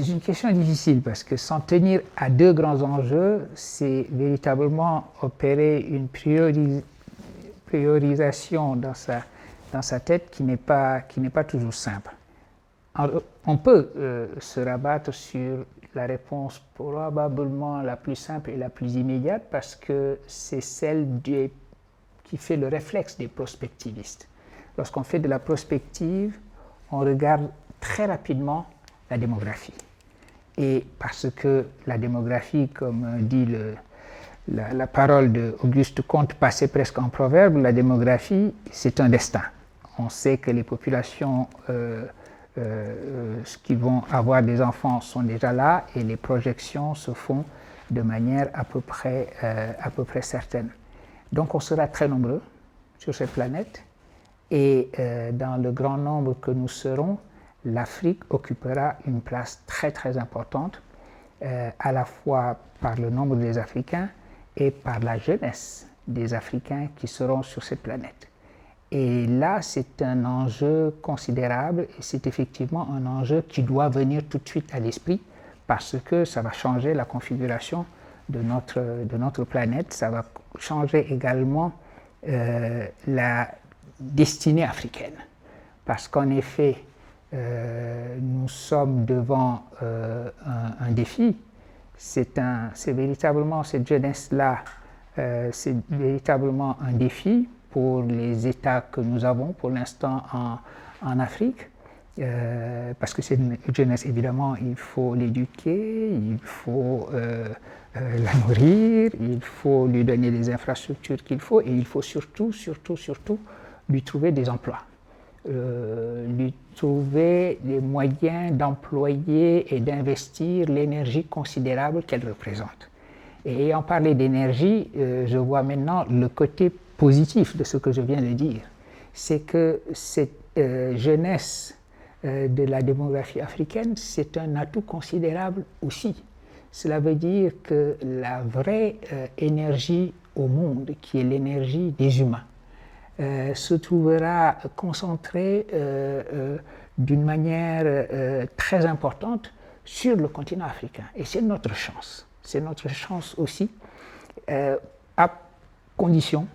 une question difficile parce que s'en tenir à deux grands enjeux, c'est véritablement opérer une priorisation dans sa tête qui n'est pas toujours simple. On peut se rabattre sur la réponse probablement la plus simple et la plus immédiate parce que c'est celle qui fait le réflexe des prospectivistes. Lorsqu'on fait de la prospective, on regarde très rapidement la démographie. Et parce que la démographie, comme dit la parole d'Auguste Comte, passée presque en proverbe, la démographie, c'est un destin. On sait que les populations qui vont avoir des enfants sont déjà là et les projections se font de manière à peu près certaine. Donc on sera très nombreux sur cette planète et dans le grand nombre que nous serons, l'Afrique occupera une place très très importante, à la fois par le nombre des Africains et par la jeunesse des Africains qui seront sur cette planète. Et là, c'est un enjeu considérable et c'est effectivement un enjeu qui doit venir tout de suite à l'esprit parce que ça va changer la configuration de notre planète, ça va changer également la destinée africaine. Parce qu'en effet, nous sommes devant un défi. C'est véritablement cette jeunesse-là, c'est véritablement un défi pour les États que nous avons pour l'instant en Afrique. Parce que c'est une jeunesse, évidemment, il faut l'éduquer, il faut la nourrir, il faut lui donner les infrastructures qu'il faut et il faut surtout lui trouver des emplois. Lui trouver les moyens d'employer et d'investir l'énergie considérable qu'elle représente. Et ayant parlé d'énergie, je vois maintenant le côté positif de ce que je viens de dire. C'est que cette jeunesse de la démographie africaine, c'est un atout considérable aussi. Cela veut dire que la vraie énergie au monde, qui est l'énergie des humains, se trouvera concentrée d'une manière très importante sur le continent africain. Et c'est notre chance. C'est notre chance aussi, à condition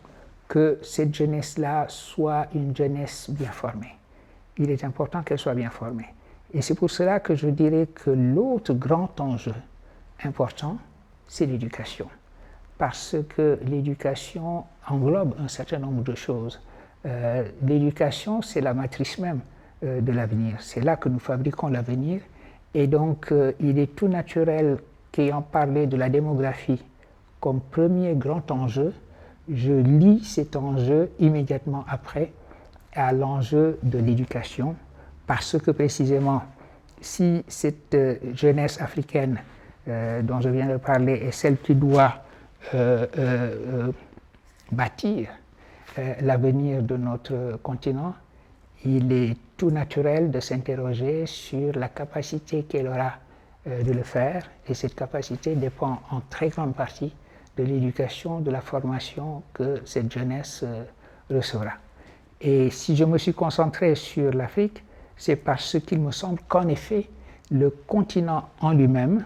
que cette jeunesse-là soit une jeunesse bien formée. Il est important qu'elle soit bien formée. Et c'est pour cela que je dirais que l'autre grand enjeu important, c'est l'éducation. Parce que l'éducation englobe un certain nombre de choses. L'éducation, c'est la matrice même de l'avenir. C'est là que nous fabriquons l'avenir. Et donc, il est tout naturel qu'ayant parlé de la démographie comme premier grand enjeu, je lie cet enjeu immédiatement après à l'enjeu de l'éducation, parce que précisément, si cette jeunesse africaine dont je viens de parler est celle qui doit bâtir l'avenir de notre continent, il est tout naturel de s'interroger sur la capacité qu'elle aura de le faire, et cette capacité dépend en très grande partie de l'éducation, de la formation que cette jeunesse recevra. Et si je me suis concentré sur l'Afrique, c'est parce qu'il me semble qu'en effet, le continent en lui-même,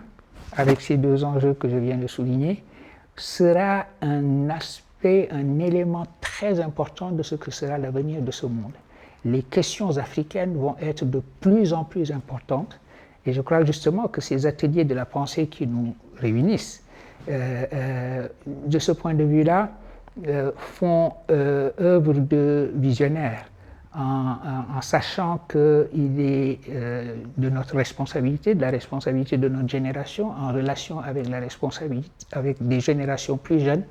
avec ces deux enjeux que je viens de souligner, sera un aspect, un élément très important de ce que sera l'avenir de ce monde. Les questions africaines vont être de plus en plus importantes, et je crois justement que ces ateliers de la pensée qui nous réunissent, de ce point de vue-là, font œuvre de visionnaire, en sachant qu'il est de notre responsabilité, de la responsabilité de notre génération, en relation avec la responsabilité, avec des générations plus jeunes,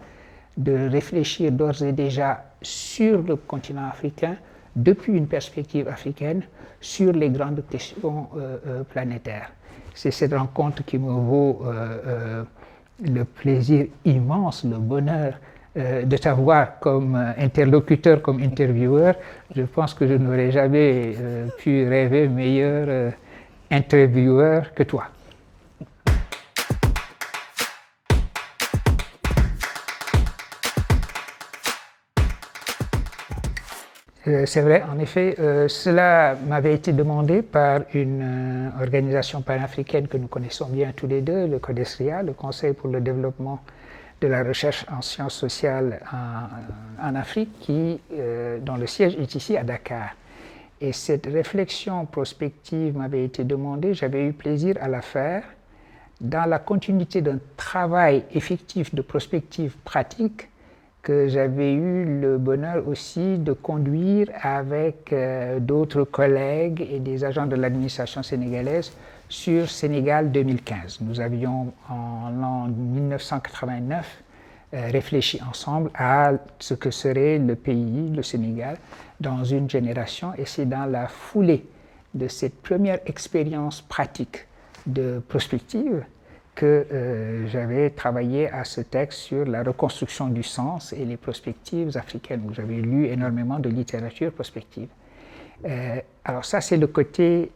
de réfléchir d'ores et déjà sur le continent africain, depuis une perspective africaine, sur les grandes questions planétaires. C'est cette rencontre qui me vaut le plaisir immense, le bonheur de t'avoir comme interlocuteur, comme intervieweur. Je pense que je n'aurais jamais pu rêver meilleur intervieweur que toi. C'est vrai, en effet, cela m'avait été demandé par une organisation panafricaine que nous connaissons bien tous les deux, le CODESRIA, le Conseil pour le développement de la recherche en sciences sociales en Afrique, dont le siège est ici à Dakar. Et cette réflexion prospective m'avait été demandée, j'avais eu plaisir à la faire dans la continuité d'un travail effectif de prospective pratique que j'avais eu le bonheur aussi de conduire avec d'autres collègues et des agents de l'administration sénégalaise sur Sénégal 2015. Nous avions en l'an 1989 réfléchi ensemble à ce que serait le pays, le Sénégal, dans une génération, et c'est dans la foulée de cette première expérience pratique de prospective que j'avais travaillé à ce texte sur la reconstruction du sens et les prospectives africaines, où j'avais lu énormément de littérature prospective. Alors ça, c'est le côté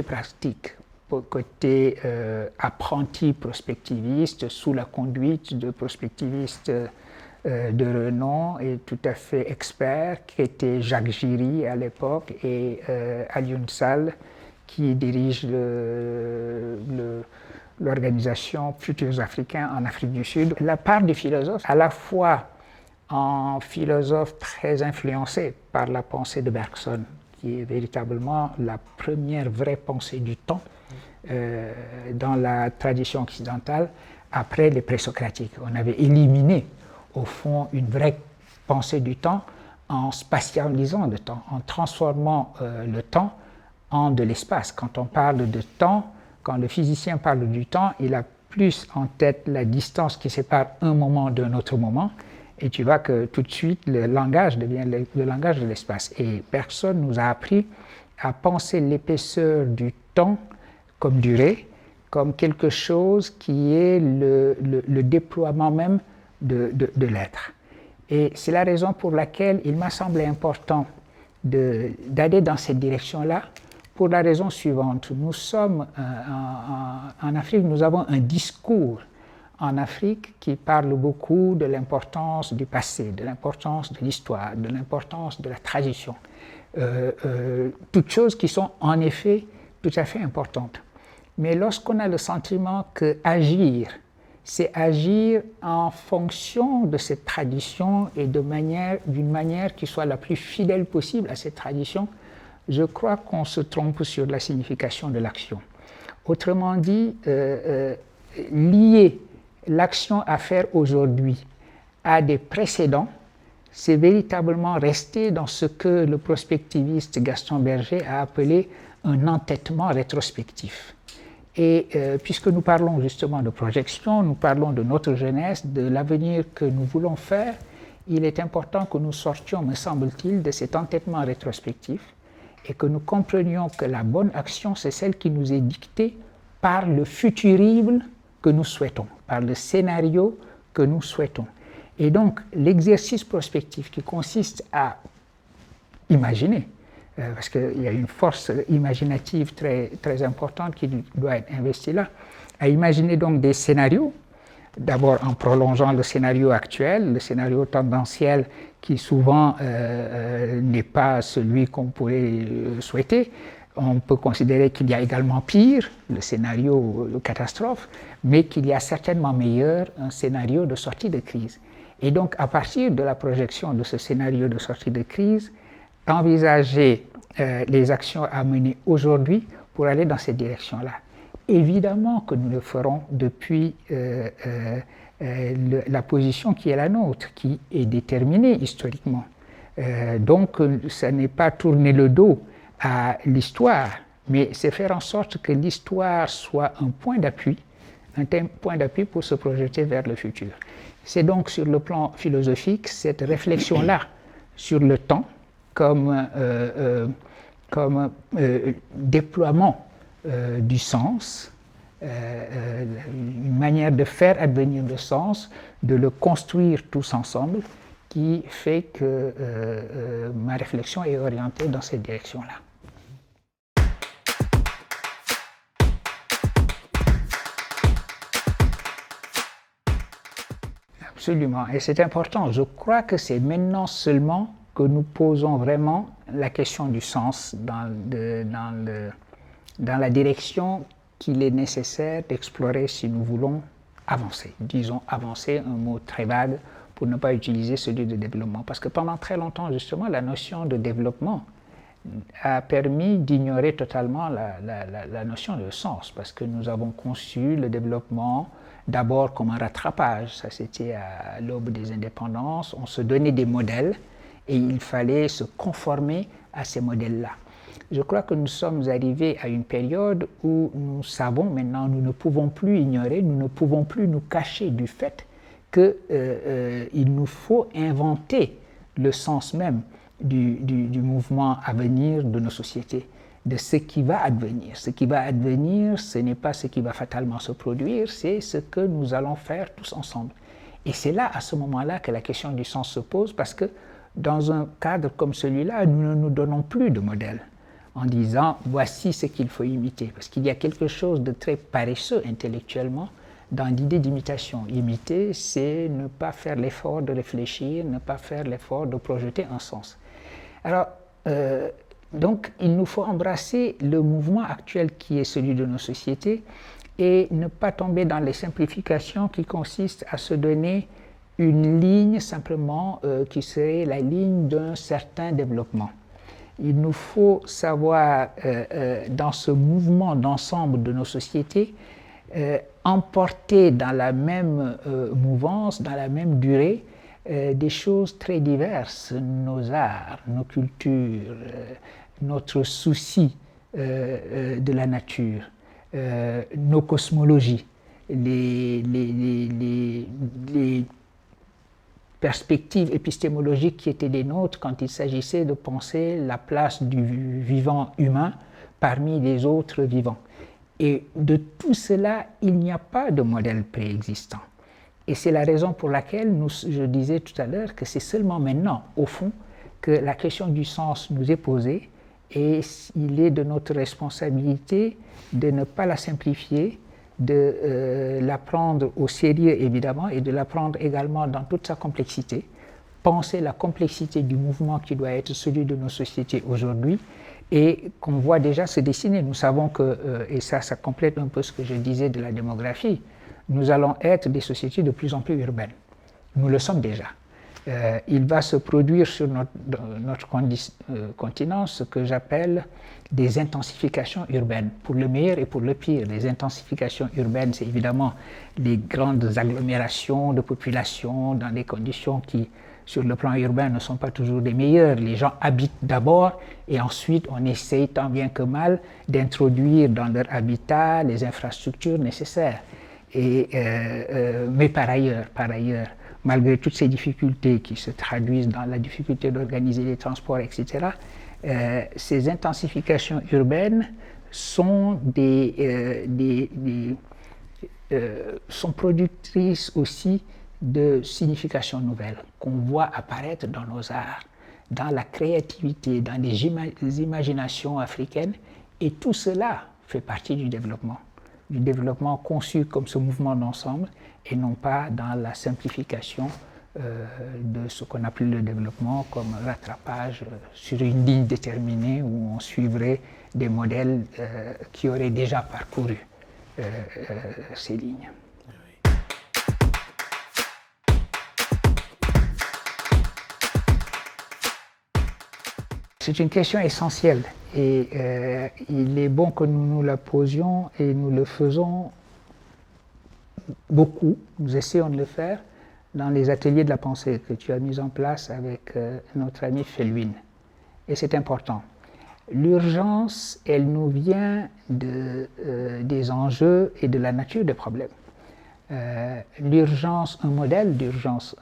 pratique, le côté apprenti prospectiviste sous la conduite de prospectivistes de renom et tout à fait experts, qui étaient Jacques Giry à l'époque et Alioune Sall, qui dirige l'organisation Futurs Africains en Afrique du Sud. La part du philosophe, à la fois un philosophe très influencé par la pensée de Bergson, qui est véritablement la première vraie pensée du temps dans la tradition occidentale après les présocratiques. On avait éliminé, au fond, une vraie pensée du temps en spatialisant le temps, en transformant le temps en de l'espace. Quand on parle de temps, quand le physicien parle du temps, il a plus en tête la distance qui sépare un moment d'un autre moment, et tu vois que tout de suite le langage devient le langage de l'espace. Et Bergson nous a appris à penser l'épaisseur du temps comme durée, comme quelque chose qui est le déploiement même de l'être. Et c'est la raison pour laquelle il m'a semblé important d'aller dans cette direction-là, pour la raison suivante. Nous sommes en Afrique, nous avons un discours en Afrique qui parle beaucoup de l'importance du passé, de l'importance de l'histoire, de l'importance de la tradition. Toutes choses qui sont en effet tout à fait importantes. Mais lorsqu'on a le sentiment que agir, c'est agir en fonction de cette tradition et d'une manière qui soit la plus fidèle possible à cette tradition, je crois qu'on se trompe sur la signification de l'action. Autrement dit, lier l'action à faire aujourd'hui à des précédents, c'est véritablement rester dans ce que le prospectiviste Gaston Berger a appelé un entêtement rétrospectif. Et puisque nous parlons justement de projection, nous parlons de notre jeunesse, de l'avenir que nous voulons faire, il est important que nous sortions, me semble-t-il, de cet entêtement rétrospectif et que nous comprenions que la bonne action, c'est celle qui nous est dictée par le futurible que nous souhaitons, par le scénario que nous souhaitons. Et donc, l'exercice prospectif qui consiste à imaginer, parce qu'il y a une force imaginative très, très importante qui doit être investie là, à imaginer donc des scénarios, d'abord en prolongeant le scénario actuel, le scénario tendanciel qui souvent n'est pas celui qu'on pourrait souhaiter. On peut considérer qu'il y a également pire, le scénario de catastrophe, mais qu'il y a certainement meilleur, un scénario de sortie de crise. Et donc, à partir de la projection de ce scénario de sortie de crise, envisager les actions à mener aujourd'hui pour aller dans cette direction-là. Évidemment que nous le ferons depuis la position qui est la nôtre, qui est déterminée historiquement. Donc, ça n'est pas tourner le dos à l'histoire, mais c'est faire en sorte que l'histoire soit un point d'appui pour se projeter vers le futur. C'est donc sur le plan philosophique cette réflexion-là sur le temps comme déploiement du sens, une manière de faire advenir le sens, de le construire tous ensemble, qui fait que ma réflexion est orientée dans cette direction-là. Absolument, et c'est important. Je crois que c'est maintenant seulement que nous posons vraiment la question du sens dans la direction qu'il est nécessaire d'explorer si nous voulons avancer. Disons avancer, un mot très vague pour ne pas utiliser celui de développement. Parce que pendant très longtemps, justement, la notion de développement a permis d'ignorer totalement la notion de sens, parce que nous avons conçu le développement d'abord comme un rattrapage. Ça, c'était à l'aube des indépendances. On se donnait des modèles et il fallait se conformer à ces modèles-là. Je crois que nous sommes arrivés à une période où nous savons maintenant, nous ne pouvons plus ignorer, nous ne pouvons plus nous cacher du fait qu'il nous faut inventer le sens même du mouvement à venir de nos sociétés, de ce qui va advenir. Ce qui va advenir, ce n'est pas ce qui va fatalement se produire, c'est ce que nous allons faire tous ensemble. Et c'est là, à ce moment-là, que la question du sens se pose, parce que dans un cadre comme celui-là, nous ne nous donnons plus de modèle en disant « voici ce qu'il faut imiter ». Parce qu'il y a quelque chose de très paresseux intellectuellement dans l'idée d'imitation. Imiter, c'est ne pas faire l'effort de réfléchir, ne pas faire l'effort de projeter un sens. Alors, donc, il nous faut embrasser le mouvement actuel qui est celui de nos sociétés et ne pas tomber dans les simplifications qui consistent à se donner une ligne simplement qui serait la ligne d'un certain développement. Il nous faut savoir, dans ce mouvement d'ensemble de nos sociétés, emporter dans la même mouvance, dans la même durée, des choses très diverses, nos arts, nos cultures, notre souci de la nature, nos cosmologies, les perspectives épistémologiques qui étaient les nôtres quand il s'agissait de penser la place du vivant humain parmi les autres vivants. Et de tout cela, il n'y a pas de modèle préexistant. Et c'est la raison pour laquelle je disais tout à l'heure que c'est seulement maintenant, au fond, que la question du sens nous est posée et il est de notre responsabilité de ne pas la simplifier, de la prendre au sérieux évidemment et de la prendre également dans toute sa complexité, penser la complexité du mouvement qui doit être celui de nos sociétés aujourd'hui et qu'on voit déjà se dessiner. Nous savons que, et ça complète un peu ce que je disais de la démographie, nous allons être des sociétés de plus en plus urbaines. Nous le sommes déjà. Il va se produire sur notre continent ce que j'appelle des intensifications urbaines, pour le meilleur et pour le pire. Les intensifications urbaines, c'est évidemment les grandes agglomérations de population dans des conditions qui, sur le plan urbain, ne sont pas toujours les meilleures. Les gens habitent d'abord et ensuite on essaye tant bien que mal d'introduire dans leur habitat les infrastructures nécessaires. Mais par ailleurs, malgré toutes ces difficultés qui se traduisent dans la difficulté d'organiser les transports, etc., ces intensifications urbaines sont, sont productrices aussi de significations nouvelles qu'on voit apparaître dans nos arts, dans la créativité, dans les imaginations africaines, et tout cela fait partie du développement conçu comme ce mouvement d'ensemble et non pas dans la simplification de ce qu'on appelle le développement comme rattrapage sur une ligne déterminée où on suivrait des modèles qui auraient déjà parcouru ces lignes. C'est une question essentielle et il est bon que nous nous la posions et nous le faisons beaucoup, nous essayons de le faire dans les ateliers de la pensée que tu as mis en place avec notre ami Felwine. Et c'est important. L'urgence, elle nous vient des enjeux et de la nature des problèmes. L'urgence, un modèle d'urgence,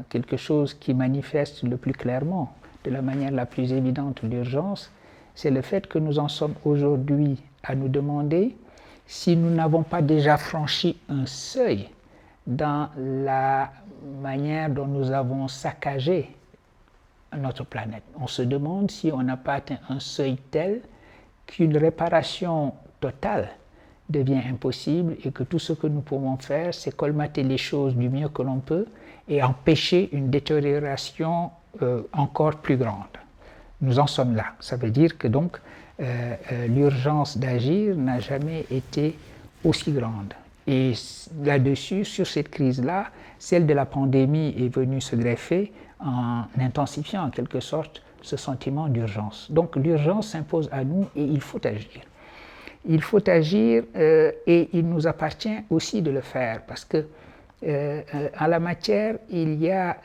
quelque chose qui manifeste le plus clairement, de la manière la plus évidente l'urgence, c'est le fait que nous en sommes aujourd'hui à nous demander si nous n'avons pas déjà franchi un seuil dans la manière dont nous avons saccagé notre planète. On se demande si on n'a pas atteint un seuil tel qu'une réparation totale devient impossible et que tout ce que nous pouvons faire, c'est colmater les choses du mieux que l'on peut et empêcher une détérioration encore plus grande. Nous en sommes là. Ça veut dire que donc l'urgence d'agir n'a jamais été aussi grande. Et là-dessus, sur cette crise-là, celle de la pandémie est venue se greffer en intensifiant en quelque sorte ce sentiment d'urgence. Donc l'urgence s'impose à nous et il faut agir. Il faut agir et il nous appartient aussi de le faire parce que en la matière, il y a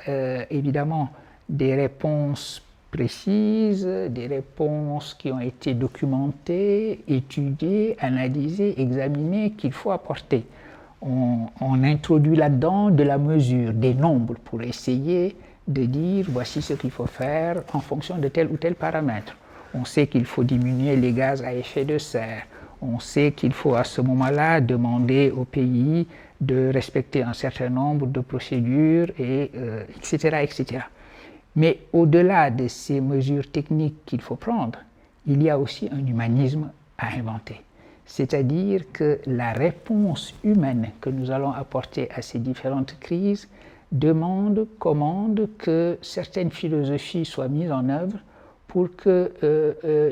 évidemment des réponses précises, des réponses qui ont été documentées, étudiées, analysées, examinées, qu'il faut apporter. On introduit là-dedans de la mesure, des nombres pour essayer de dire voici ce qu'il faut faire en fonction de tel ou tel paramètre. On sait qu'il faut diminuer les gaz à effet de serre. On sait qu'il faut à ce moment-là demander au pays de respecter un certain nombre de procédures, etc., etc. Mais au-delà de ces mesures techniques qu'il faut prendre, il y a aussi un humanisme à inventer. C'est-à-dire que la réponse humaine que nous allons apporter à ces différentes crises commande que certaines philosophies soient mises en œuvre pour que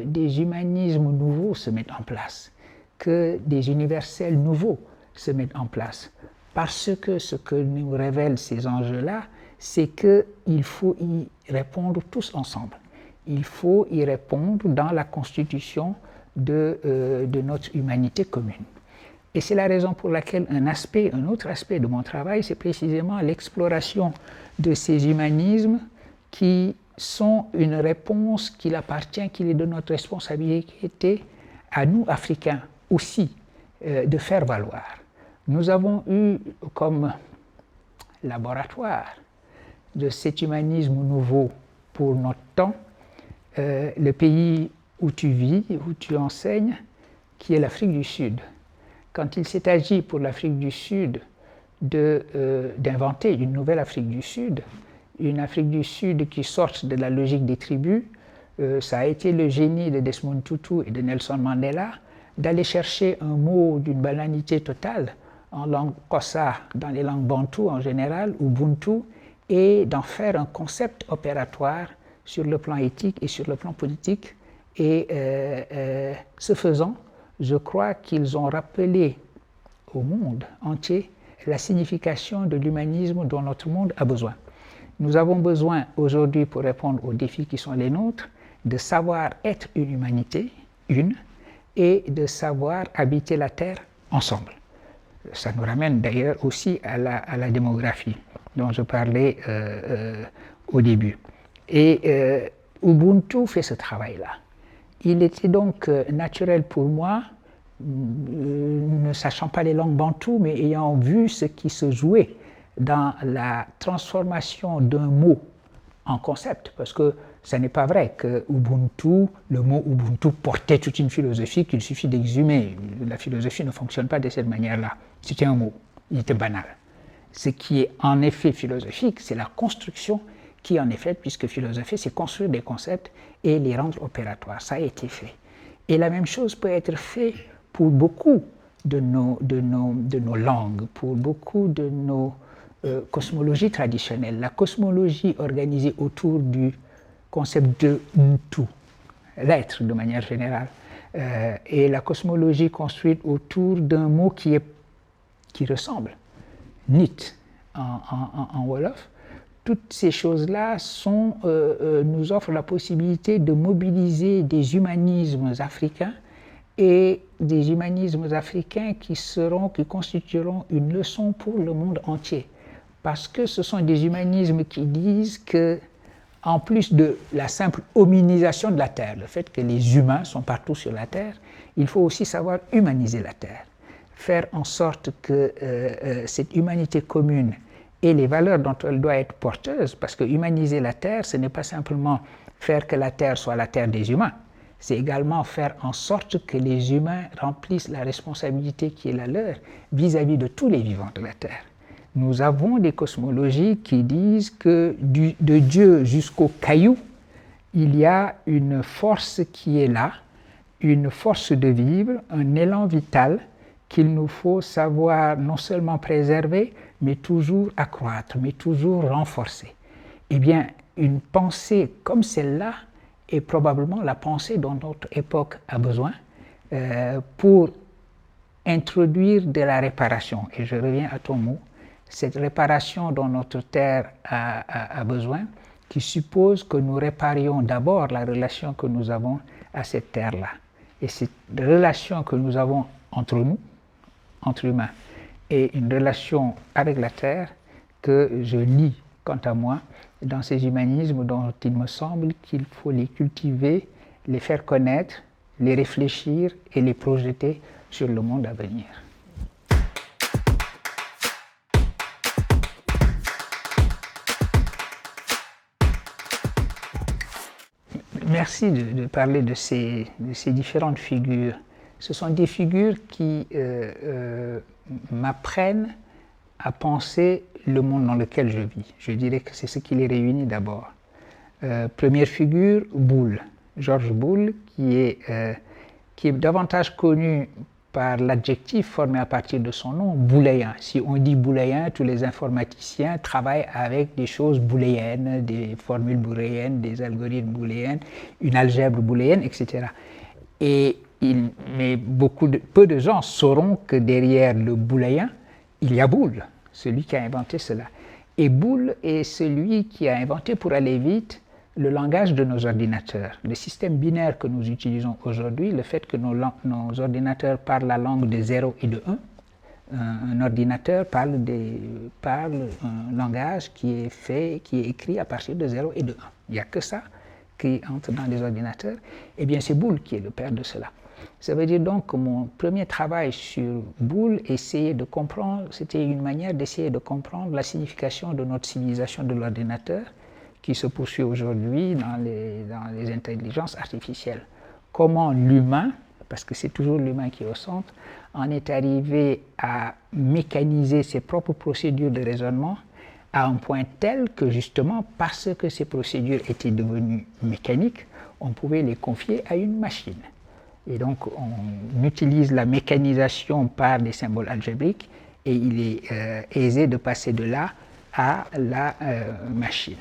des humanismes nouveaux se mettent en place, que des universels nouveaux se mettent en place. Parce que ce que nous révèlent ces enjeux-là, c'est qu'il faut y répondre tous ensemble. Il faut y répondre dans la constitution de notre humanité commune. Et c'est la raison pour laquelle un autre aspect de mon travail, c'est précisément l'exploration de ces humanismes qui sont une réponse qu'il appartient, qu'il est de notre responsabilité à nous, Africains, aussi, de faire valoir. Nous avons eu comme laboratoire de cet humanisme nouveau pour notre temps le pays où tu vis, où tu enseignes, qui est l'Afrique du Sud. Quand il s'est agi pour l'Afrique du Sud d'inventer une nouvelle Afrique du Sud, une Afrique du Sud qui sorte de la logique des tribus, ça a été le génie de Desmond Tutu et de Nelson Mandela d'aller chercher un mot d'une banalité totale en langue Xhosa, dans les langues bantoues en général, Ubuntu, et d'en faire un concept opératoire sur le plan éthique et sur le plan politique. Et ce faisant, je crois qu'ils ont rappelé au monde entier la signification de l'humanisme dont notre monde a besoin. Nous avons besoin aujourd'hui, pour répondre aux défis qui sont les nôtres, de savoir être une humanité, et de savoir habiter la Terre ensemble. Ça nous ramène d'ailleurs aussi à la démographie dont je parlais au début. Et Ubuntu fait ce travail-là. Il était donc naturel pour moi, ne sachant pas les langues bantoues, mais ayant vu ce qui se jouait dans la transformation d'un mot en concept, parce que ce n'est pas vrai que Ubuntu, le mot Ubuntu portait toute une philosophie qu'il suffit d'exhumer. La philosophie ne fonctionne pas de cette manière-là. C'était un mot, il était banal. Ce qui est en effet philosophique, c'est la construction qui en est faite, puisque philosopher, c'est construire des concepts et les rendre opératoires. Ça a été fait. Et la même chose peut être faite pour beaucoup de nos langues, pour beaucoup de nos cosmologies traditionnelles. La cosmologie organisée autour du concept de Ntu, l'être de manière générale, et la cosmologie construite autour d'un mot qui ressemble, Nit en Wolof. Toutes ces choses-là nous offrent la possibilité de mobiliser des humanismes africains et des humanismes africains qui constitueront une leçon pour le monde entier. Parce que ce sont des humanismes qui disent que, en plus de la simple hominisation de la Terre, le fait que les humains sont partout sur la Terre, il faut aussi savoir humaniser la Terre, faire en sorte que cette humanité commune et les valeurs dont elle doit être porteuse, parce que humaniser la Terre, ce n'est pas simplement faire que la Terre soit la Terre des humains, c'est également faire en sorte que les humains remplissent la responsabilité qui est la leur vis-à-vis de tous les vivants de la Terre. Nous avons des cosmologies qui disent que de Dieu jusqu'au caillou, il y a une force qui est là, une force de vivre, un élan vital qu'il nous faut savoir non seulement préserver, mais toujours accroître, mais toujours renforcer. Eh bien, une pensée comme celle-là est probablement la pensée dont notre époque a besoin pour introduire de la réparation. Et je reviens à ton mot, cette réparation dont notre terre a besoin, qui suppose que nous réparions d'abord la relation que nous avons à cette terre-là. Et cette relation que nous avons entre nous, entre humains, et une relation avec la terre que je lis, quant à moi, dans ces humanismes dont il me semble qu'il faut les cultiver, les faire connaître, les réfléchir et les projeter sur le monde à venir. Merci de parler de ces différentes figures. Ce sont des figures qui m'apprennent à penser le monde dans lequel je vis. Je dirais que c'est ce qui les réunit d'abord. Première figure, Boole, George Boole, qui est davantage connu par l'adjectif formé à partir de son nom, booléen. Si on dit booléen, tous les informaticiens travaillent avec des choses booléennes, des formules booléennes, des algorithmes booléens, une algèbre booléenne, etc. Mais peu de gens sauront que derrière le booléen, il y a Boole, celui qui a inventé cela. Et Boole est celui qui a inventé, pour aller vite, le langage de nos ordinateurs. Le système binaire que nous utilisons aujourd'hui, le fait que nos ordinateurs parlent la langue de 0 et de 1, un ordinateur parle un langage qui est écrit à partir de 0 et de 1. Il n'y a que ça qui entre dans les ordinateurs. Eh bien, c'est Boole qui est le père de cela. Ça veut dire donc que mon premier travail sur Boole, c'était une manière d'essayer de comprendre la signification de notre civilisation de l'ordinateur, qui se poursuit aujourd'hui dans les intelligences artificielles. Comment l'humain, parce que c'est toujours l'humain qui est au centre, en est arrivé à mécaniser ses propres procédures de raisonnement à un point tel que justement, parce que ces procédures étaient devenues mécaniques, on pouvait les confier à une machine. Et donc on utilise la mécanisation par des symboles algébriques et il est aisé de passer de là à la machine.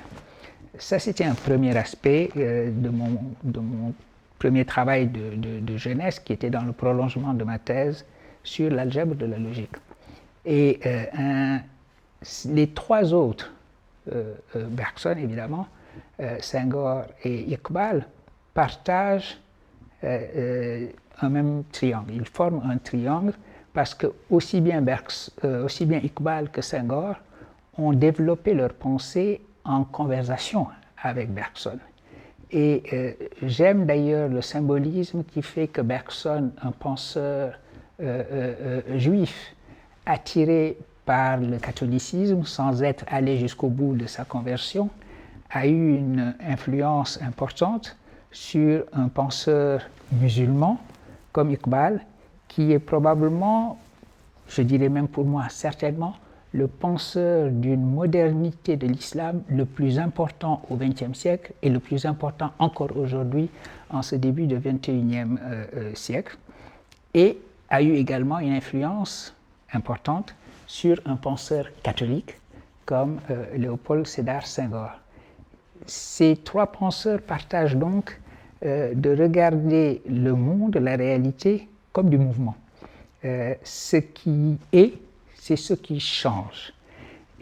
Ça, c'était un premier aspect de mon premier travail de jeunesse qui était dans le prolongement de ma thèse sur l'algèbre de la logique. Et les trois autres, Bergson évidemment, Senghor et Iqbal, partagent un même triangle. Ils forment un triangle parce que aussi bien Iqbal que Senghor ont développé leur pensée en conversation avec Bergson. Et j'aime d'ailleurs le symbolisme qui fait que Bergson, un penseur juif, attiré par le catholicisme sans être allé jusqu'au bout de sa conversion, a eu une influence importante sur un penseur musulman comme Iqbal, qui est probablement, je dirais même pour moi certainement, le penseur d'une modernité de l'islam le plus important au XXe siècle et le plus important encore aujourd'hui en ce début du XXIe siècle, et a eu également une influence importante sur un penseur catholique comme Léopold Sédar Senghor. Ces trois penseurs partagent donc de regarder le monde, la réalité, comme du mouvement. Ce qui est, c'est ce qui change.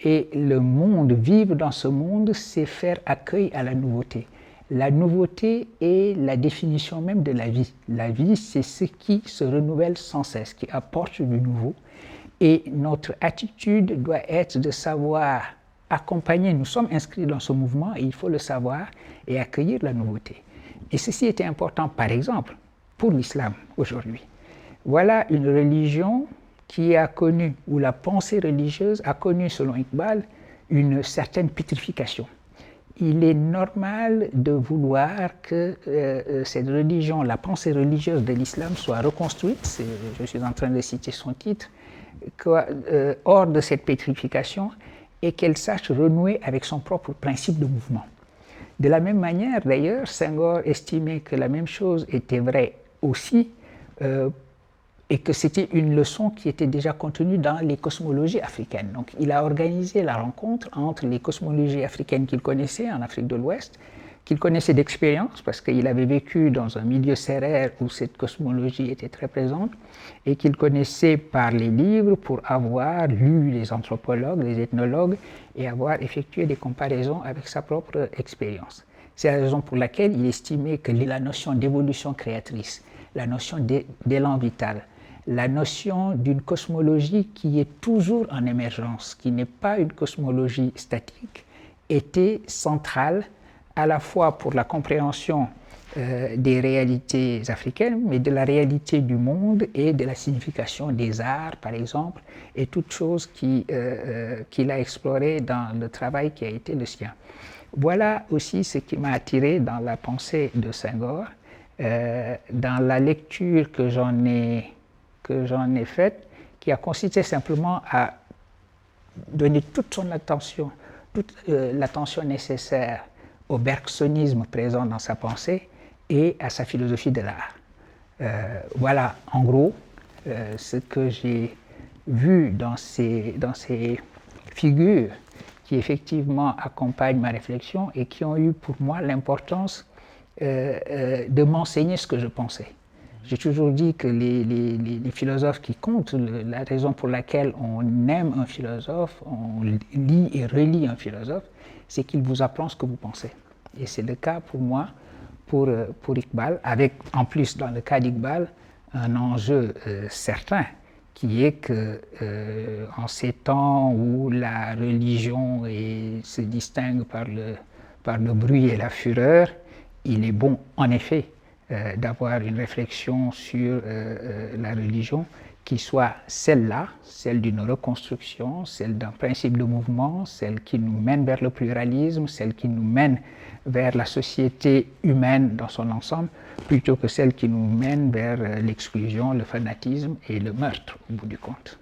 Et le monde, vivre dans ce monde, c'est faire accueil à la nouveauté. La nouveauté est la définition même de la vie. La vie, c'est ce qui se renouvelle sans cesse, qui apporte du nouveau. Et notre attitude doit être de savoir accompagner. Nous sommes inscrits dans ce mouvement et il faut le savoir et accueillir la nouveauté. Et ceci était important, par exemple, pour l'islam aujourd'hui. Voilà une religion qui a connu, ou la pensée religieuse a connu, selon Iqbal, une certaine pétrification. Il est normal de vouloir que cette religion, la pensée religieuse de l'islam, soit reconstruite, je suis en train de citer son titre, hors de cette pétrification, et qu'elle sache renouer avec son propre principe de mouvement. De la même manière, d'ailleurs, Senghor estimait que la même chose était vraie aussi et que c'était une leçon qui était déjà contenue dans les cosmologies africaines. Donc il a organisé la rencontre entre les cosmologies africaines qu'il connaissait en Afrique de l'Ouest, qu'il connaissait d'expérience parce qu'il avait vécu dans un milieu sérère où cette cosmologie était très présente, et qu'il connaissait par les livres pour avoir lu les anthropologues, les ethnologues, et avoir effectué des comparaisons avec sa propre expérience. C'est la raison pour laquelle il estimait que la notion d'évolution créatrice, la notion d'élan vital, la notion d'une cosmologie qui est toujours en émergence, qui n'est pas une cosmologie statique, était centrale à la fois pour la compréhension des réalités africaines, mais de la réalité du monde et de la signification des arts, par exemple, et toutes choses qu'il a explorées dans le travail qui a été le sien. Voilà aussi ce qui m'a attiré dans la pensée de Senghor, dans la lecture que j'en ai faite, qui a consisté simplement à donner toute son attention, toute l'attention nécessaire au bergsonisme présent dans sa pensée et à sa philosophie de l'art. Voilà en gros ce que j'ai vu dans ces figures qui effectivement accompagnent ma réflexion et qui ont eu pour moi l'importance de m'enseigner ce que je pensais. J'ai toujours dit que les philosophes qui comptent, la raison pour laquelle on aime un philosophe, on lit et relit un philosophe, c'est qu'il vous apprend ce que vous pensez. Et c'est le cas pour moi, pour Iqbal, avec en plus dans le cas d'Iqbal, un enjeu certain, qui est que en ces temps où la religion se distingue par le bruit et la fureur, il est bon en effet d'avoir une réflexion sur la religion qui soit celle-là, celle d'une reconstruction, celle d'un principe de mouvement, celle qui nous mène vers le pluralisme, celle qui nous mène vers la société humaine dans son ensemble, plutôt que celle qui nous mène vers l'exclusion, le fanatisme et le meurtre, au bout du compte.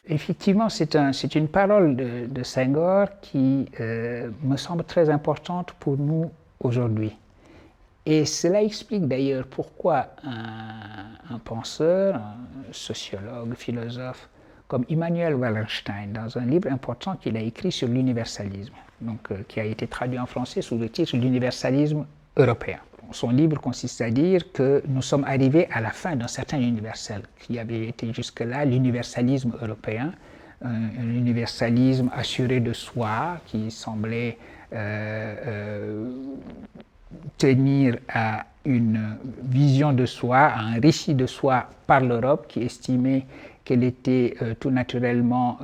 Effectivement, c'est une parole de Senghor qui me semble très importante pour nous aujourd'hui. Et cela explique d'ailleurs pourquoi un penseur, un sociologue, philosophe, comme Immanuel Wallerstein, dans un livre important qu'il a écrit sur l'universalisme, qui a été traduit en français sous le titre « L'universalisme européen ». Son livre consiste à dire que nous sommes arrivés à la fin d'un certain universel, qui avait été jusque-là l'universalisme européen, un universalisme assuré de soi, qui semblait tenir à une vision de soi, à un récit de soi par l'Europe, qui estimait qu'elle était tout naturellement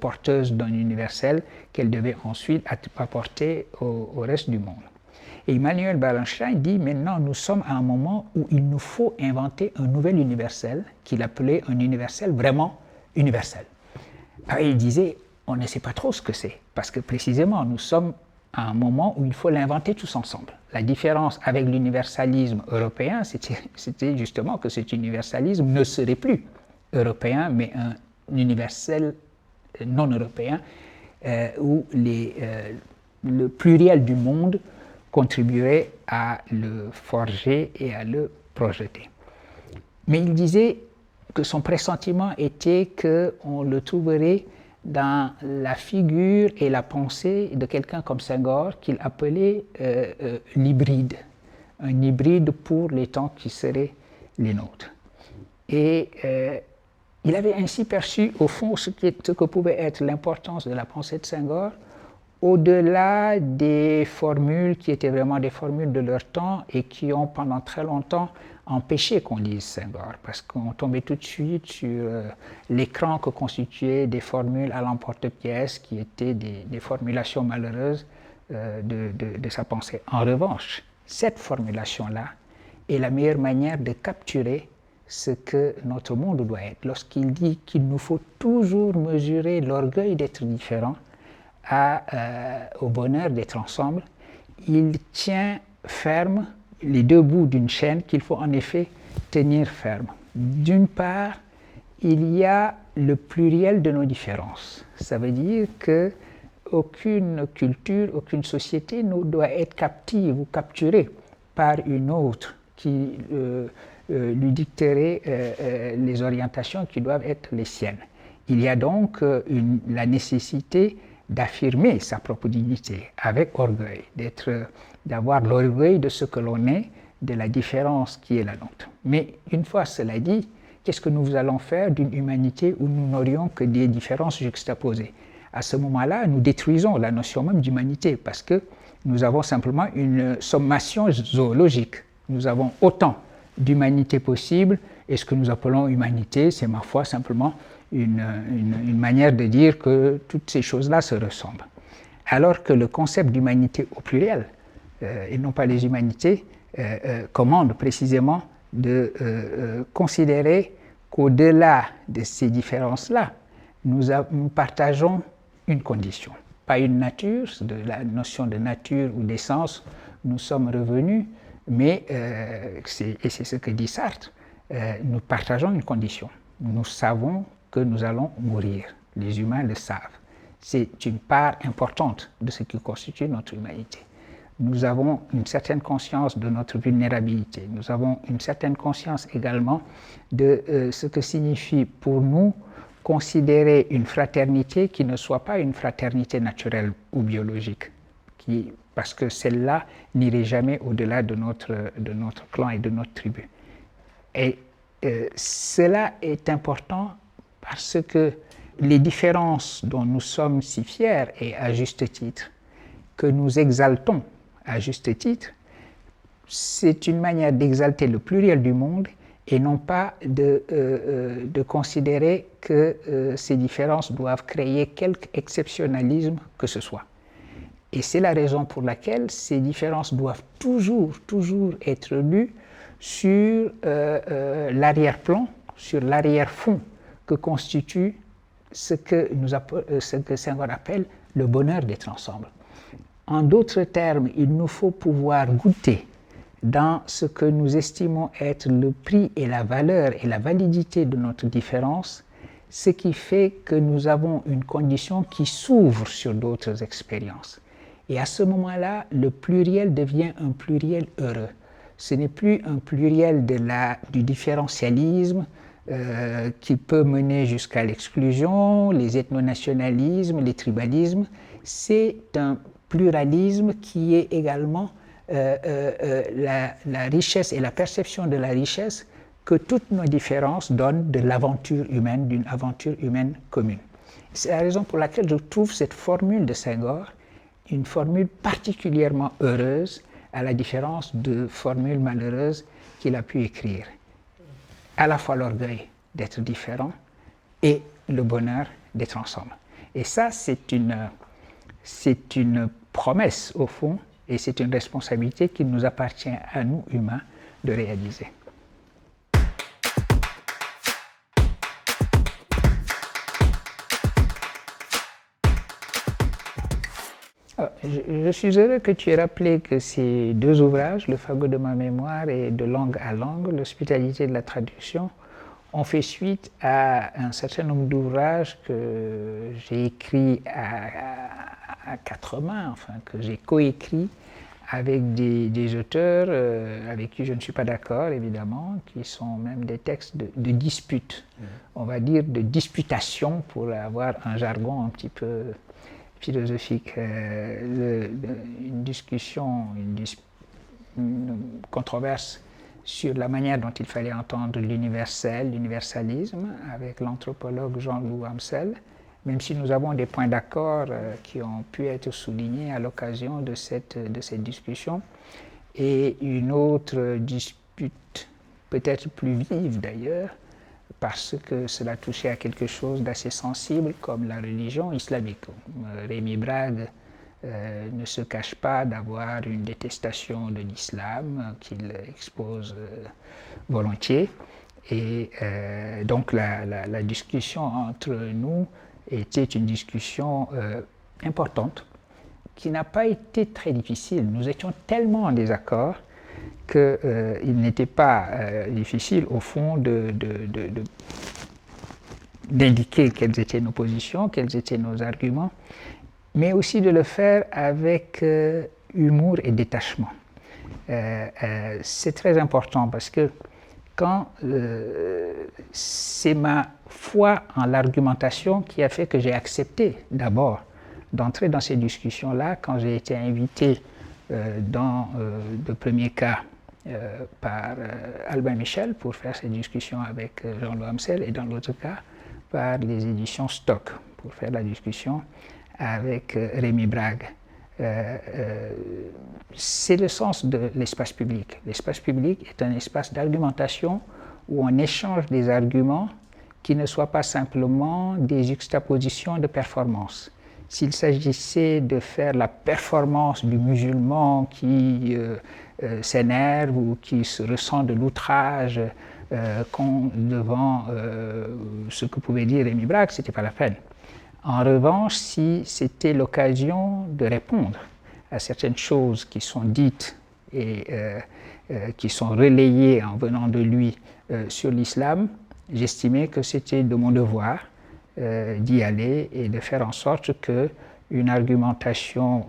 porteuse d'un universel qu'elle devait ensuite apporter au reste du monde. Et Immanuel Wallerstein dit maintenant nous sommes à un moment où il nous faut inventer un nouvel universel qu'il appelait un universel vraiment universel. Alors il disait on ne sait pas trop ce que c'est parce que précisément nous sommes à un moment où il faut l'inventer tous ensemble. La différence avec l'universalisme européen, c'était justement que cet universalisme ne serait plus européen, mais un universel non européen, où le pluriel du monde contribuerait à le forger et à le projeter. Mais il disait que son pressentiment était qu'on le trouverait dans la figure et la pensée de quelqu'un comme Senghor qu'il appelait l'hybride, un hybride pour les temps qui seraient les nôtres. Et il avait ainsi perçu au fond ce que pouvait être l'importance de la pensée de Senghor, au-delà des formules qui étaient vraiment des formules de leur temps et qui ont pendant très longtemps empêché qu'on lise Senghor, parce qu'on tombait tout de suite sur l'écran que constituaient des formules à l'emporte-pièce qui étaient des formulations malheureuses de sa pensée. En revanche, cette formulation-là est la meilleure manière de capturer ce que notre monde doit être. Lorsqu'il dit qu'il nous faut toujours mesurer l'orgueil d'être différent au bonheur d'être ensemble, il tient ferme les deux bouts d'une chaîne qu'il faut en effet tenir ferme. D'une part, il y a le pluriel de nos différences. Ça veut dire que aucune culture, aucune société ne doit être captive ou capturée par une autre qui lui dicterait les orientations qui doivent être les siennes. Il y a donc la nécessité d'affirmer sa propre dignité avec orgueil, d'avoir l'orgueil de ce que l'on est, de la différence qui est la nôtre. Mais une fois cela dit, qu'est-ce que nous allons faire d'une humanité où nous n'aurions que des différences juxtaposées? À ce moment-là, nous détruisons la notion même d'humanité parce que nous avons simplement une sommation zoologique. Nous avons autant d'humanité possible et ce que nous appelons humanité, c'est ma foi simplement une manière de dire que toutes ces choses-là se ressemblent. Alors que le concept d'humanité au pluriel, et non pas les humanités, commande précisément de considérer qu'au-delà de ces différences-là, nous partageons une condition, pas une nature, de la notion de nature ou d'essence, nous sommes revenus, mais, et c'est ce que dit Sartre, nous partageons une condition. Nous savons que nous allons mourir. Les humains le savent. C'est une part importante de ce qui constitue notre humanité. Nous avons une certaine conscience de notre vulnérabilité. Nous avons une certaine conscience également de ce que signifie pour nous considérer une fraternité qui ne soit pas une fraternité naturelle ou biologique, parce que celle-là n'irait jamais au-delà de notre clan et de notre tribu. Et cela est important parce que les différences dont nous sommes si fiers, et à juste titre, que nous exaltons à juste titre, c'est une manière d'exalter le pluriel du monde et non pas de considérer que ces différences doivent créer quelque exceptionnalisme que ce soit. Et c'est la raison pour laquelle ces différences doivent toujours être lues sur l'arrière-plan, sur l'arrière-fond que constitue ce que Senghor appelle le bonheur d'être ensemble. En d'autres termes, il nous faut pouvoir goûter dans ce que nous estimons être le prix et la valeur et la validité de notre différence, ce qui fait que nous avons une condition qui s'ouvre sur d'autres expériences. Et à ce moment-là, le pluriel devient un pluriel heureux. Ce n'est plus un pluriel du différentialisme qui peut mener jusqu'à l'exclusion, les ethnonationalismes, les tribalismes. C'est un pluralisme qui est également la richesse et la perception de la richesse que toutes nos différences donnent de l'aventure humaine, d'une aventure humaine commune. C'est la raison pour laquelle je trouve cette formule de Senghor une formule particulièrement heureuse, à la différence de formules malheureuses qu'il a pu écrire. À la fois l'orgueil d'être différent et le bonheur d'être ensemble. Et ça, c'est une promesse, au fond, et c'est une responsabilité qu'il nous appartient à nous, humains, de réaliser. Je suis heureux que tu aies rappelé que ces deux ouvrages, Le fagot de ma mémoire et De langue à langue, l'hospitalité de la traduction, ont fait suite à un certain nombre d'ouvrages que j'ai écrits à quatre mains, enfin que j'ai coécrits avec des auteurs avec qui je ne suis pas d'accord, évidemment, qui sont même des textes de dispute, on va dire de disputation, pour avoir un jargon un petit peu philosophique, une discussion, une controverse sur la manière dont il fallait entendre l'universalisme, avec l'anthropologue Jean-Loup Amsel, même si nous avons des points d'accord qui ont pu être soulignés à l'occasion de cette discussion, et une autre dispute, peut-être plus vive d'ailleurs, parce que cela touchait à quelque chose d'assez sensible comme la religion islamique. Rémi Brague ne se cache pas d'avoir une détestation de l'islam qu'il expose volontiers. Et donc la discussion entre nous était une discussion importante qui n'a pas été très difficile. Nous étions tellement en désaccord qu'il n'était pas difficile, au fond, d'indiquer quelles étaient nos positions, quels étaient nos arguments, mais aussi de le faire avec humour et détachement. C'est très important parce que quand c'est ma foi en l'argumentation qui a fait que j'ai accepté d'abord d'entrer dans ces discussions-là quand j'ai été invité dans le premier cas par Albin Michel pour faire ces discussions avec Jean-Louis Amsel et dans l'autre cas par les éditions Stock pour faire la discussion avec Rémi Brague. C'est le sens de l'espace public. L'espace public est un espace d'argumentation où on échange des arguments qui ne soient pas simplement des juxtapositions de performance. S'il s'agissait de faire la performance du musulman qui s'énerve ou qui se ressent de l'outrage devant ce que pouvait dire Rémi Brague, ce n'était pas la peine. En revanche, si c'était l'occasion de répondre à certaines choses qui sont dites et qui sont relayées en venant de lui sur l'islam, j'estimais que c'était de mon devoir d'y aller et de faire en sorte qu'une argumentation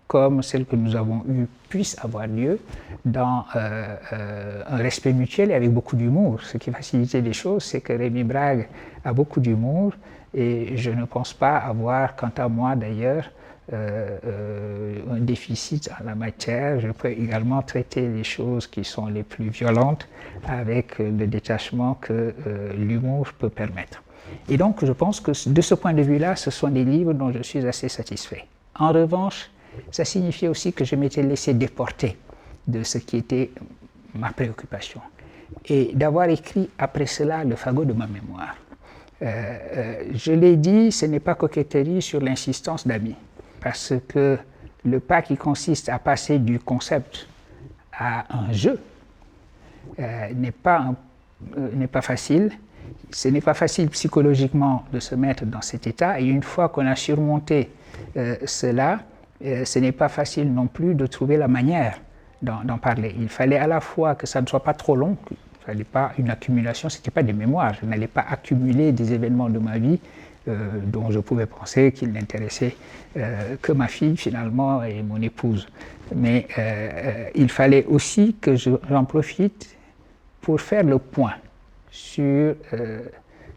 comme celle que nous avons eue puisse avoir lieu dans un respect mutuel et avec beaucoup d'humour. Ce qui facilitait les choses, c'est que Rémi Brague a beaucoup d'humour et je ne pense pas avoir, quant à moi d'ailleurs, un déficit en la matière. Je peux également traiter les choses qui sont les plus violentes avec le détachement que l'humour peut permettre. Et donc je pense que de ce point de vue-là, ce sont des livres dont je suis assez satisfait. En revanche, ça signifiait aussi que je m'étais laissé déporter de ce qui était ma préoccupation. Et d'avoir écrit après cela le fagot de ma mémoire. Je l'ai dit, ce n'est pas coquetterie sur l'insistance d'amis. Parce que le pas qui consiste à passer du concept à un jeu n'est pas facile. Ce n'est pas facile psychologiquement de se mettre dans cet état. Et une fois qu'on a surmonté cela, ce n'est pas facile non plus de trouver la manière d'en parler. Il fallait à la fois que ça ne soit pas trop long, il ne fallait pas une accumulation, ce n'était pas des mémoires. Je n'allais pas accumuler des événements de ma vie dont je pouvais penser qu'ils n'intéressaient que ma fille finalement et mon épouse. Mais il fallait aussi que j'en profite pour faire le point sur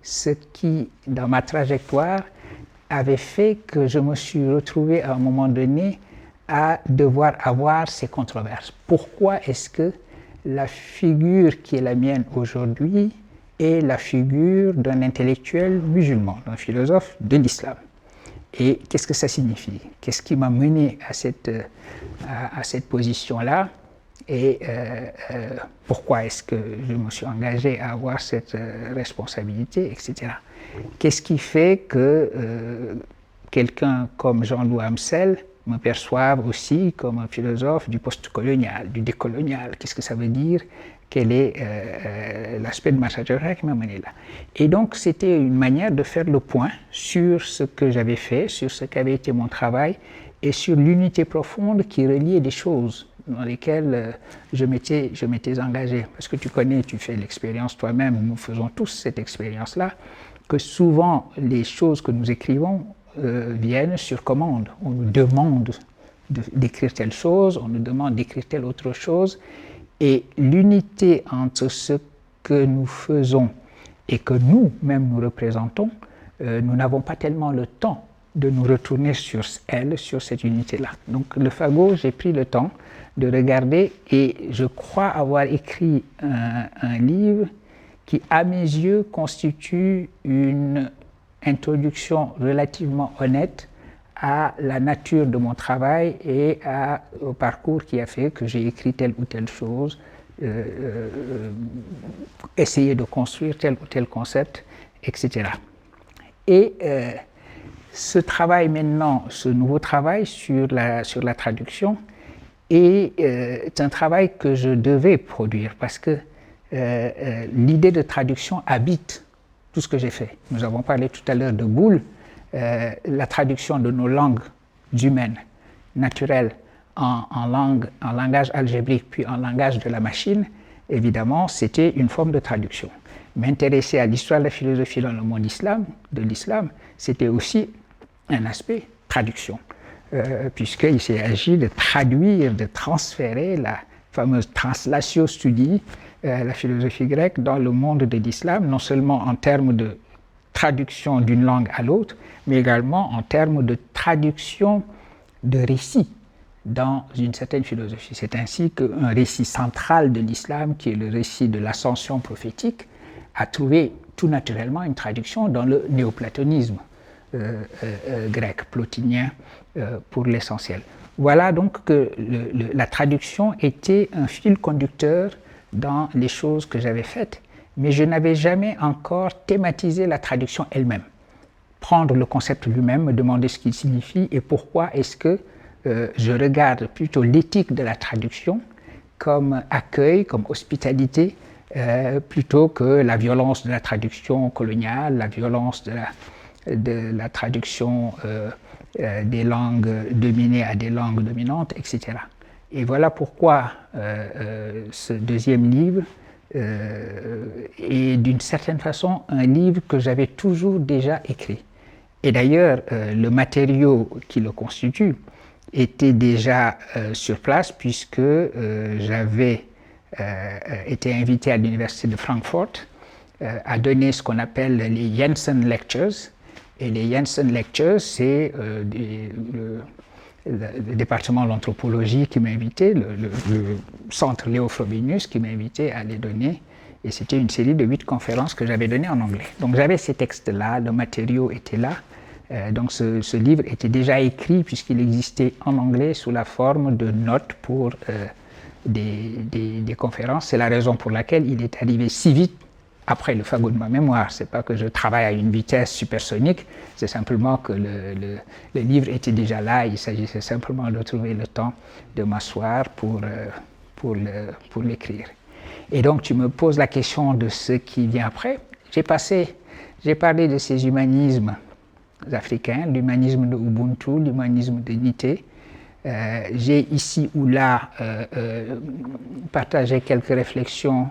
ce qui, dans ma trajectoire, avait fait que je me suis retrouvé à un moment donné à devoir avoir ces controverses. Pourquoi est-ce que la figure qui est la mienne aujourd'hui est la figure d'un intellectuel musulman, d'un philosophe de l'islam? Et qu'est-ce que ça signifie? Qu'est-ce qui m'a mené à cette position-là? Et pourquoi est-ce que je me suis engagé à avoir cette responsabilité, etc. Qu'est-ce qui fait que quelqu'un comme Jean-Louis Amsel me perçoive aussi comme un philosophe du post-colonial, du décolonial? Qu'est-ce que ça veut dire? Quel est l'aspect de ma trajectoire qui m'a mené là? Et donc, c'était une manière de faire le point sur ce que j'avais fait, sur ce qu'avait été mon travail et sur l'unité profonde qui reliait des choses dans lesquelles je m'étais engagé. Parce que tu connais, tu fais l'expérience toi-même, nous faisons tous cette expérience-là, que souvent les choses que nous écrivons viennent sur commande. On nous demande d'écrire telle chose, on nous demande d'écrire telle autre chose, et l'unité entre ce que nous faisons et que nous-mêmes nous représentons, nous n'avons pas tellement le temps de nous retourner sur elle, sur cette unité-là. Donc le fagot, j'ai pris le temps de regarder et je crois avoir écrit un livre qui, à mes yeux, constitue une introduction relativement honnête à la nature de mon travail et au parcours qui a fait que j'ai écrit telle ou telle chose, essayé de construire tel ou tel concept, etc. Et ce travail maintenant, ce nouveau travail sur la traduction est un travail que je devais produire parce que l'idée de traduction habite tout ce que j'ai fait. Nous avons parlé tout à l'heure de Boole, la traduction de nos langues humaines, naturelles, en langage algébrique, puis en langage de la machine, évidemment, c'était une forme de traduction. M'intéresser à l'histoire de la philosophie dans le monde de l'islam, c'était aussi un aspect traduction. puisqu'il s'agit de traduire, de transférer la fameuse translatio studii, la philosophie grecque, dans le monde de l'islam, non seulement en termes de traduction d'une langue à l'autre, mais également en termes de traduction de récits dans une certaine philosophie. C'est ainsi qu'un récit central de l'islam, qui est le récit de l'ascension prophétique, a trouvé tout naturellement une traduction dans le néoplatonisme grec, plotinien pour l'essentiel. Voilà donc que la traduction était un fil conducteur dans les choses que j'avais faites, mais je n'avais jamais encore thématisé la traduction elle-même. Prendre le concept lui-même, me demander ce qu'il signifie et pourquoi est-ce que je regarde plutôt l'éthique de la traduction comme accueil, comme hospitalité, plutôt que la violence de la traduction coloniale, la violence de la traduction des langues dominées à des langues dominantes, etc. Et voilà pourquoi ce deuxième livre est d'une certaine façon un livre que j'avais toujours déjà écrit. Et d'ailleurs, le matériau qui le constitue était déjà sur place, puisque j'avais été invité à l'université de Francfort à donner ce qu'on appelle les Jensen Lectures. Et les Jensen Lectures, c'est le département de l'anthropologie qui m'a invité, le centre Léo Frobenius qui m'a invité à les donner. Et c'était une série de 8 conférences que j'avais données en anglais. Donc j'avais ces textes-là, le matériau était là. Donc ce livre était déjà écrit puisqu'il existait en anglais sous la forme de notes pour des conférences. C'est la raison pour laquelle il est arrivé si vite après le fagot de ma mémoire. Ce n'est pas que je travaille à une vitesse supersonique, c'est simplement que le livre était déjà là. Il s'agissait simplement de trouver le temps de m'asseoir pour l'écrire. Et donc tu me poses la question de ce qui vient après. J'ai parlé de ces humanismes africains, l'humanisme de Ubuntu, l'humanisme de Nietzsche. J'ai ici ou là partagé quelques réflexions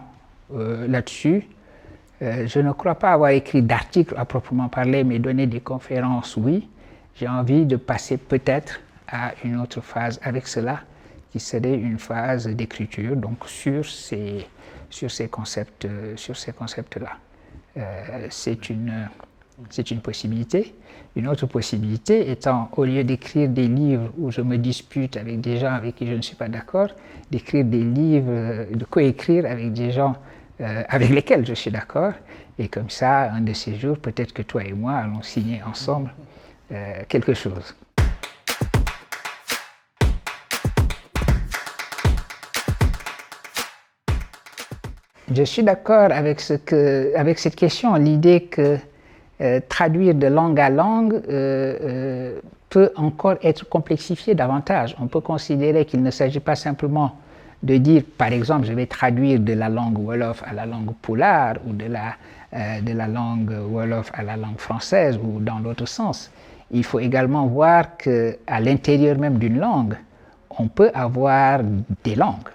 là-dessus. Je ne crois pas avoir écrit d'articles à proprement parler, mais donné des conférences, oui. J'ai envie de passer peut-être à une autre phase avec cela, qui serait une phase d'écriture, donc sur ces concepts-là. C'est une possibilité. Une autre possibilité étant, au lieu d'écrire des livres où je me dispute avec des gens avec qui je ne suis pas d'accord, d'écrire des livres, de coécrire avec des gens avec lesquels je suis d'accord, et comme ça, un de ces jours, peut-être que toi et moi allons signer ensemble quelque chose. Je suis d'accord avec cette question, l'idée que traduire de langue à langue peut encore être complexifié davantage. On peut considérer qu'il ne s'agit pas simplement de dire, par exemple, je vais traduire de la langue Wolof à la langue Pulaar ou de la langue Wolof à la langue française ou dans l'autre sens. Il faut également voir qu'à l'intérieur même d'une langue, on peut avoir des langues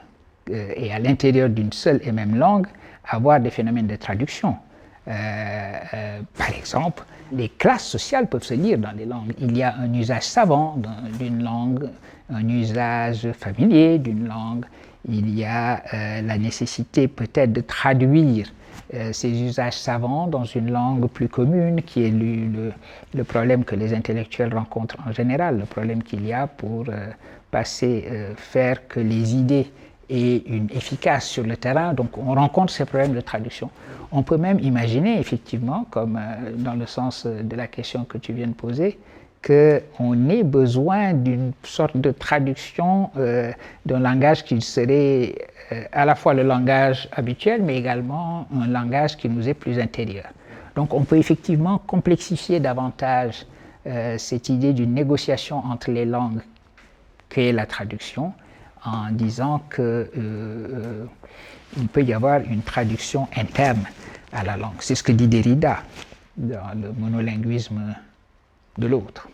et à l'intérieur d'une seule et même langue, avoir des phénomènes de traduction. Par exemple, les classes sociales peuvent se lire dans les langues. Il y a un usage savant d'une langue, un usage familier d'une langue. Il y a la nécessité peut-être de traduire ces usages savants dans une langue plus commune, qui est le problème que les intellectuels rencontrent en général, le problème qu'il y a pour faire que les idées aient une efficace sur le terrain. Donc on rencontre ces problèmes de traduction. On peut même imaginer effectivement, comme dans le sens de la question que tu viens de poser, qu'on ait besoin d'une sorte de traduction d'un langage qui serait à la fois le langage habituel, mais également un langage qui nous est plus intérieur. Donc on peut effectivement complexifier davantage cette idée d'une négociation entre les langues qu'est la traduction, en disant qu'il peut y avoir une traduction interne à la langue. C'est ce que dit Derrida dans le monolinguisme de l'autre.